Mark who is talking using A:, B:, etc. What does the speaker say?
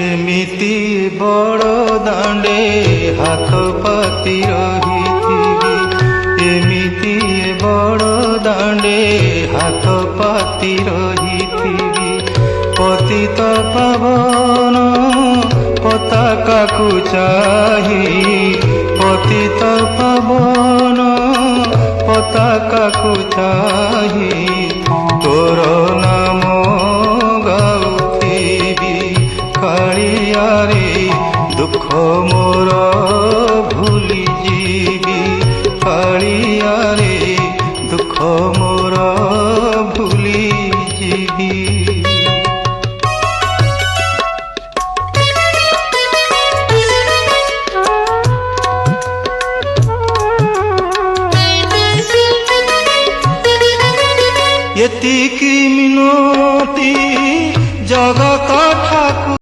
A: एमिति बड़ दांडे हाथ पाती रहिथिबि एमिति बड़ दांडे हाथ पाती रहिथिबि पतित पावन पताका को चाही पतित पावन पताका को चाही तोर नाम गाउथिबि कालिया रे दुख मोर